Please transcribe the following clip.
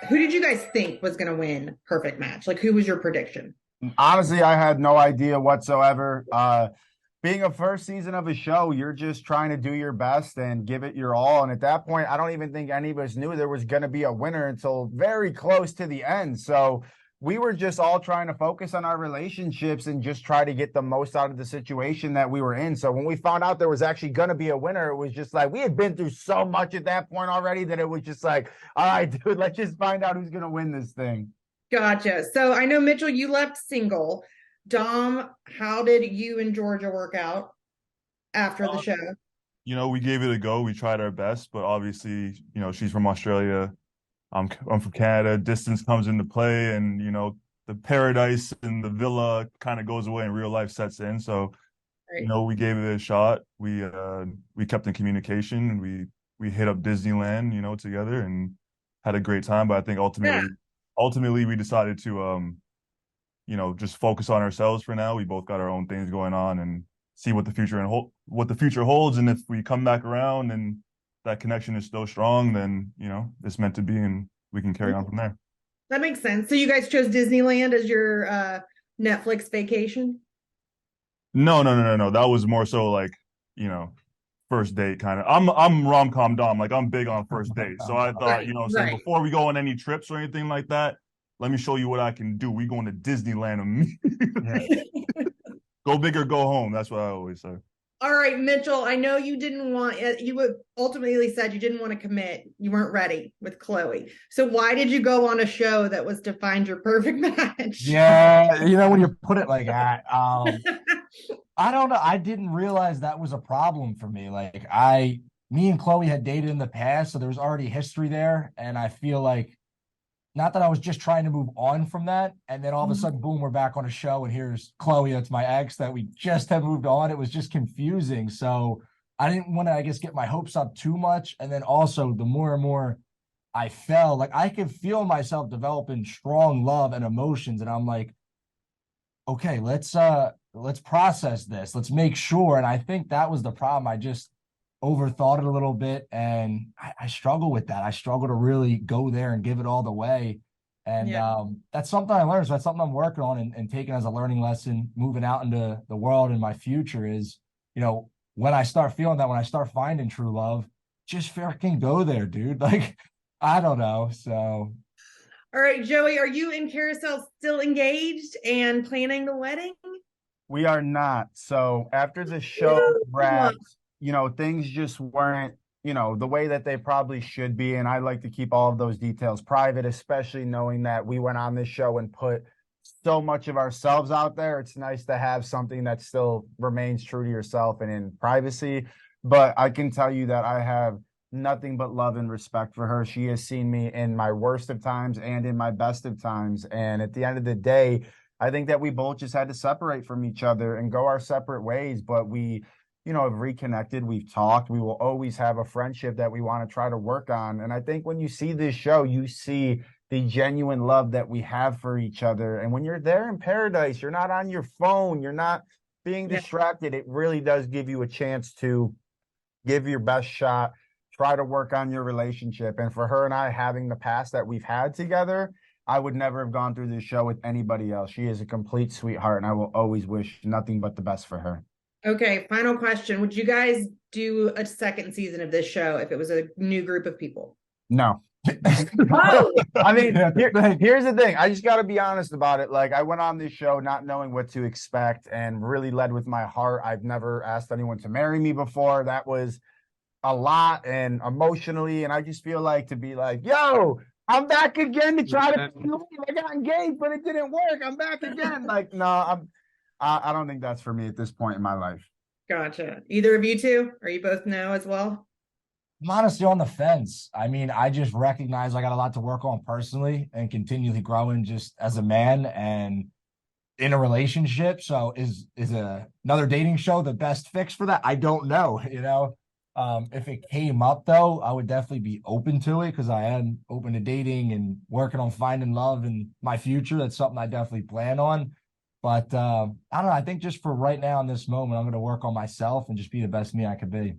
Who did you guys think was going to win Perfect Match? Like, who was your prediction? Honestly, I had no idea whatsoever. Being a first season of a show, you're just trying to do your best and give it your all. And at that point, I don't even think any of us knew there was going to be a winner until very close to the end. So we were just all trying to focus on our relationships and just try to get the most out of the situation that we were in. So when we found out there was actually going to be a winner, it was just like we had been through so much at that point already that it was just like, all right, dude, let's just find out who's going to win this thing. Gotcha. So I know, Mitchell, you left single. Dom, how did you and Georgia work out after the Uh, show? we gave it a go. We tried our best, but obviously, she's from Australia. I'm from Canada. Distance comes into play, and the paradise and the villa kind of goes away, and real life sets in. So, Right. we gave it a shot. We kept in communication, and we hit up Disneyland, together, and had a great time. But I think Yeah. ultimately, we decided to just focus on ourselves for now. We both got our own things going on, and see what the future holds. And if we come back around and that connection is still strong, then it's meant to be, and we can carry on from there. That makes sense. So you guys chose Disneyland as your Netflix vacation? No, no, no, no, no. That was more so like, you know, first date kind of. I'm rom-com dom. Like I'm big on first date. So I thought, Right, saying right. before we go on any trips or anything like that, let me show you what I can do. We going to Disneyland Yeah. immediately. Go big or go home. That's what I always say. All right, Mitchell, I know you didn't want you would ultimately said you didn't want to commit. You weren't ready with Chloe. So why did you go on a show that was to find your perfect match? Yeah, when you put it like that, I don't know. I didn't realize that was a problem for me. Me and Chloe had dated in the past, so there was already history there. And I feel like, not that I was just trying to move on from that. And then all of a sudden, boom, we're back on a show. And here's Chloe, that's my ex that we just have moved on. It was just confusing. So I didn't want to, I guess, get my hopes up too much. And then also, the more and more I felt like I could feel myself developing strong love and emotions. And I'm like, okay, let's process this. Let's make sure. And I think that was the problem. I just overthought it a little bit, and I struggle with that. I struggle to really go there and give it all the way. And Yeah. that's something I learned. So that's something I'm working on and taking as a learning lesson, moving out into the world in my future is, when I start feeling that, when I start finding true love, just freaking go there, dude. Like, I don't know. So All right, Joey, are you and Carousel still engaged and planning the wedding? We are not. So after the show wrapped, things just weren't, the way that they probably should be. And I like to keep all of those details private, especially knowing that we went on this show and put so much of ourselves out there. It's nice to have something that still remains true to yourself and in privacy. But I can tell you that I have nothing but love and respect for her. She has seen me in my worst of times and in my best of times. And at the end of the day, I think that we both just had to separate from each other and go our separate ways. But we, have reconnected. We've talked. We will always have a friendship that we want to try to work on. And I think when you see this show, you see the genuine love that we have for each other. And when you're there in paradise, you're not on your phone, you're not being Yeah. distracted. It really does give you a chance to give your best shot, try to work on your relationship. And for her and I having the past that we've had together, I would never have gone through this show with anybody else. She is a complete sweetheart, and I will always wish nothing but the best for her. Okay, final question. Would you guys do a second season of this show if it was a new group of people? No. Oh, I mean, here's the thing. I just got to be honest about it. Like, I went on this show not knowing what to expect and really led with my heart. I've never asked anyone to marry me before. That was a lot and emotionally. And I just feel like to be like, yo, I'm back again to try to. I got engaged, but it didn't work. I'm back again. Like, no, I don't think that's for me at this point in my life. gotcha. Either of you two? Or you both know as well? I'm honestly on the fence. I mean, I just recognize I got a lot to work on personally and continually growing just as a man and in a relationship. So is another dating show the best fix for that? I don't know, If it came up though, I would definitely be open to it because I am open to dating and working on finding love in my future. That's something I definitely plan on. But I don't know. I think just for right now in this moment, I'm going to work on myself and just be the best me I could be.